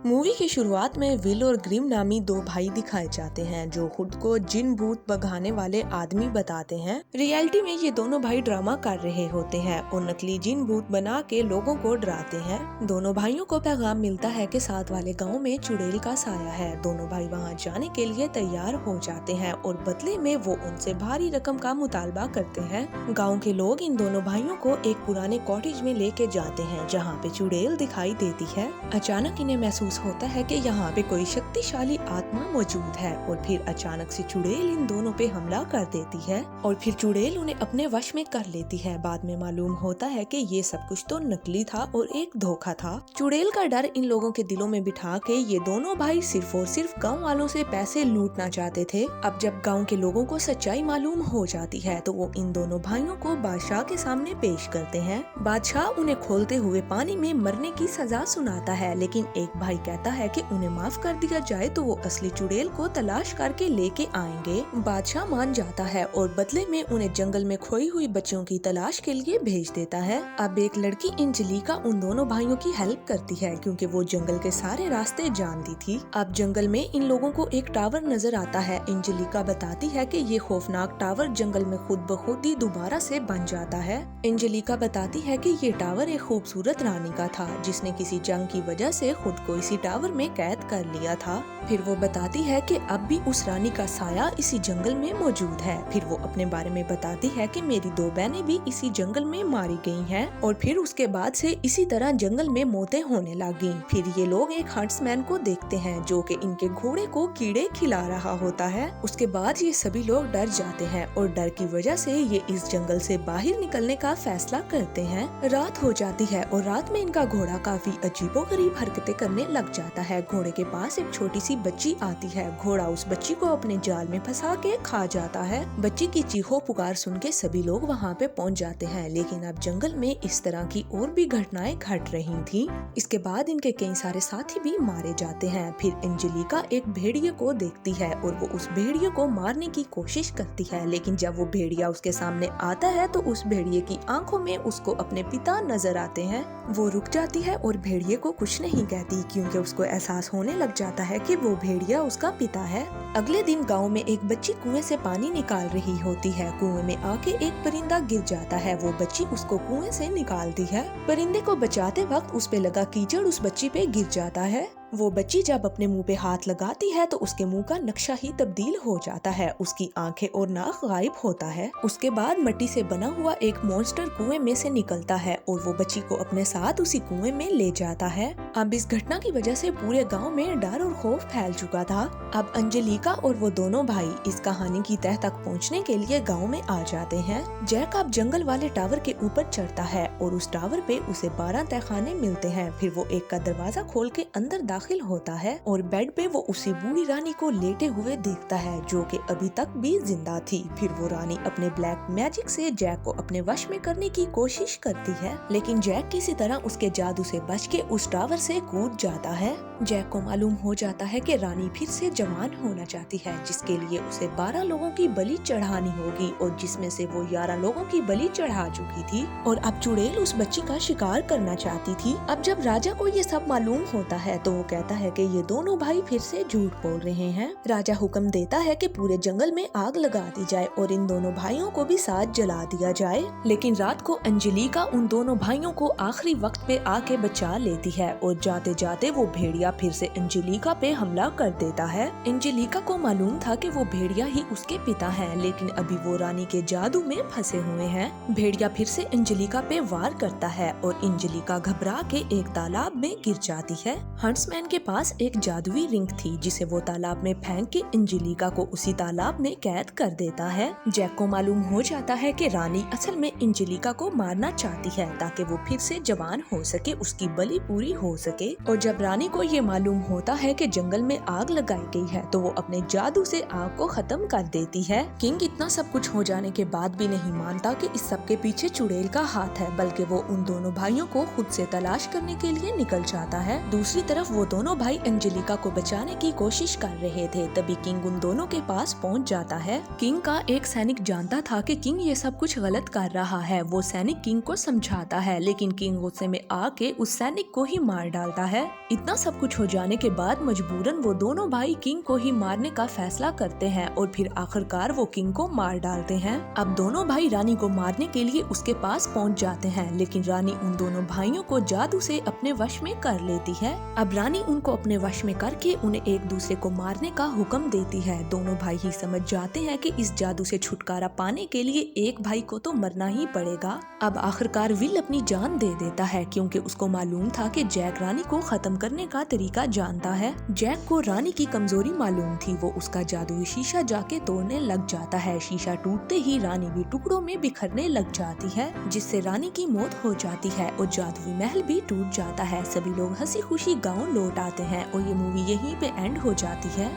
Movie की शुरुआत में विल और ग्रिम नामी दो भाई दिखाए जाते हैं जो खुद को जिन भूत भगाने वाले आदमी बताते हैं। रियलिटी में ये दोनों भाई ड्रामा कर रहे होते हैं और नकली जिन भूत बना के लोगों को डराते हैं। दोनों भाइयों को पैगाम मिलता है कि साथ वाले गांव में चुड़ैल का साया है। दोनों भाई वहां जाने के लिए तैयार हो जाते हैं और बदले में वो उनसे भारी रकम का मुतालबा करते हैं। गाँव के लोग इन दोनों भाइयों को एक पुराने कॉटेज में लेके जाते हैं जहाँ पे चुड़ैल दिखाई देती है। अचानक इन्हें महसूस होता है कि यहाँ पे कोई शक्तिशाली आत्मा मौजूद है और फिर अचानक से चुड़ैल इन दोनों पे हमला कर देती है और फिर चुड़ैल उन्हें अपने वश में कर लेती है। बाद में मालूम होता है कि ये सब कुछ तो नकली था और एक धोखा था। चुड़ैल का डर इन लोगों के दिलों में बिठा के ये दोनों भाई सिर्फ और सिर्फ गाँव वालों से पैसे लूटना चाहते थे। अब जब गाँव के लोगों को सच्चाई मालूम हो जाती है तो वो इन दोनों भाइयों को बादशाह के सामने पेश करते हैं। बादशाह उन्हें खोलते हुए पानी में मरने की सजा सुनाता है, लेकिन एक भाई कहता है कि उन्हें माफ कर दिया जाए तो वो असली चुड़ैल को तलाश करके लेके आएंगे। बादशाह मान जाता है और बदले में उन्हें जंगल में खोई हुई बच्चियों की तलाश के लिए भेज देता है। अब एक लड़की एंजेलिका उन दोनों भाइयों की हेल्प करती है क्योंकि वो जंगल के सारे रास्ते जानती थी। अब जंगल में इन लोगों को एक टावर नजर आता है। एंजेलिका बताती है कि ये खौफनाक टावर जंगल में खुद ब खुद ही दोबारा से बन जाता है। एंजेलिका बताती है कि ये टावर एक खूबसूरत रानी का था जिसने किसी जंग की वजह से खुद को इसी टावर में कैद कर लिया था। फिर वो बताती है कि अब भी उस रानी का साया इसी जंगल में मौजूद है। फिर वो अपने बारे में बताती है कि मेरी दो बहनें भी इसी जंगल में मारी गई हैं और फिर उसके बाद से इसी तरह जंगल में मौतें होने लगी। फिर ये लोग एक हंट्समैन को देखते हैं जो कि इनके घोड़े को कीड़े खिला रहा होता है। उसके बाद ये सभी लोग डर जाते हैं और डर की वजह से ये इस जंगल से बाहर निकलने का फैसला करते हैं। रात हो जाती है और रात में इनका घोड़ा काफी अजीबोगरीब हरकतें करने लग जाता है। घोड़े के पास एक छोटी सी बच्ची आती है। घोड़ा उस बच्ची को अपने जाल में फंसा के खा जाता है। बच्ची की चीखों पुकार सुन के सभी लोग वहाँ पे पहुँच जाते हैं, लेकिन अब जंगल में इस तरह की और भी घटनाएं घट रही थी। इसके बाद इनके कई सारे साथी भी मारे जाते हैं। फिर एंजेलिका एक भेड़िए को देखती है और वो उस भेड़िए को मारने की कोशिश करती है, लेकिन जब वो भेड़िया उसके सामने आता है तो उस भेड़िए की आंखों में उसको अपने पिता नजर आते हैं। वो रुक जाती है और भेड़िए को कुछ नहीं कहती क्योंकि उसको एहसास होने लग जाता है कि वो भेड़िया उसका पिता है। अगले दिन गांव में एक बच्ची कुएं से पानी निकाल रही होती है। कुएं में आके एक परिंदा गिर जाता है। वो बच्ची उसको कुएं से निकालती है। परिंदे को बचाते वक्त उस पे लगा कीचड़ उस बच्ची पे गिर जाता है। वो बच्ची जब अपने मुंह पे हाथ लगाती है तो उसके मुंह का नक्शा ही तब्दील हो जाता है। उसकी आंखें और नाक गायब होता है। उसके बाद मिट्टी से बना हुआ एक मॉन्स्टर कुएं में से निकलता है और वो बच्ची को अपने साथ उसी कुएं में ले जाता है। अब इस घटना की वजह से पूरे गांव में डर और खौफ फैल चुका था। अब अंजेलिका और वो दोनों भाई इस कहानी की तह तक पहुँचने के लिए गाँव में आ जाते हैं। जैक अब जंगल वाले टावर के ऊपर चढ़ता है और उस टावर पे उसे 12 तहखाने मिलते हैं। फिर वो एक का दरवाजा खोल के अंदर दाखिल होता है और बेड पे वो उसी बूढ़ी रानी को लेटे हुए देखता है जो कि अभी तक भी जिंदा थी। फिर वो रानी अपने ब्लैक मैजिक से जैक को अपने वश में करने की कोशिश करती है, लेकिन जैक किसी तरह उसके जादू से बच के उस टावर से कूद जाता है। जैक को मालूम हो जाता है कि रानी फिर से जवान होना चाहती है, जिसके लिए उसे 12 लोगों की बलि चढ़ानी होगी और जिसमें से वो 11 लोगों की बलि चढ़ा चुकी थी और अब चुड़ैल उस बच्ची का शिकार करना चाहती थी। अब जब राजा को ये सब मालूम होता है तो वो कहता है कि ये दोनों भाई फिर से झूठ बोल रहे हैं। राजा हुक्म देता है कि पूरे जंगल में आग लगा दी जाए और इन दोनों भाइयों को भी साथ जला दिया जाए, लेकिन रात को अंजेलिका उन दोनों भाइयों को आखिरी वक्त पे आके बचा लेती है और जाते जाते वो भेड़िया फिर से अंजेलिका पे हमला कर देता है। अंजेलिका को मालूम था कि वो भेड़िया ही उसके पिता हैं, लेकिन अभी वो रानी के जादू में फंसे हुए हैं। भेड़िया फिर से अंजेलिका पे वार करता है और अंजेलिका घबरा के एक तालाब में गिर जाती है। हंट्समैन के पास एक जादुई रिंग थी जिसे वो तालाब में फेंक के अंजेलिका को उसी तालाब में कैद कर देता है। जैक को मालूम हो जाता है कि रानी असल में अंजेलिका को मारना चाहती है ताकि वो फिर से जवान हो सके, उसकी बलि पूरी हो सके। और जब रानी को ये मालूम होता है कि जंगल में आग लगाई गई है तो वो अपने जादू से आग को खत्म कर देती है। किंग इतना सब कुछ हो जाने के बाद भी नहीं मानता कि इस सब के पीछे चुड़ैल का हाथ है, बल्कि वो उन दोनों भाइयों को खुद से तलाश करने के लिए निकल जाता है। दूसरी तरफ वो वो दोनों भाई एंजेलिका को बचाने की कोशिश कर रहे थे, तभी किंग उन दोनों के पास पहुंच जाता है। किंग का एक सैनिक जानता था कि किंग ये सब कुछ गलत कर रहा है। वो सैनिक किंग को समझाता है, लेकिन किंग गुस्से में आके उस सैनिक को ही मार डालता है। इतना सब कुछ हो जाने के बाद मजबूरन वो दोनों भाई किंग को ही मारने का फैसला करते हैं और फिर आखिरकार वो किंग को मार डालते हैं। अब दोनों भाई रानी को मारने के लिए उसके पास पहुंच जाते हैं, लेकिन रानी उन दोनों भाइयों को जादू से अपने वश में कर लेती है। अब रानी उनको अपने वश में करके उन्हें एक दूसरे को मारने का हुक्म देती है। दोनों भाई ही समझ जाते हैं कि इस जादू से छुटकारा पाने के लिए एक भाई को तो मरना ही पड़ेगा। अब आखिरकार विल अपनी जान दे देता है, क्योंकि उसको मालूम था कि जैक रानी को खत्म करने का तरीका जानता है। जैक को रानी की कमजोरी मालूम थी, वो उसका जादुई शीशा जाके तोड़ने लग जाता है। शीशा टूटते ही रानी भी टुकड़ों में बिखरने लग जाती है, जिससे रानी की मौत हो जाती है और जादुई महल भी टूट जाता है। सभी लोग हंसी खुशी गाँव लौट आते हैं और ये मूवी यहीं पे एंड हो जाती है।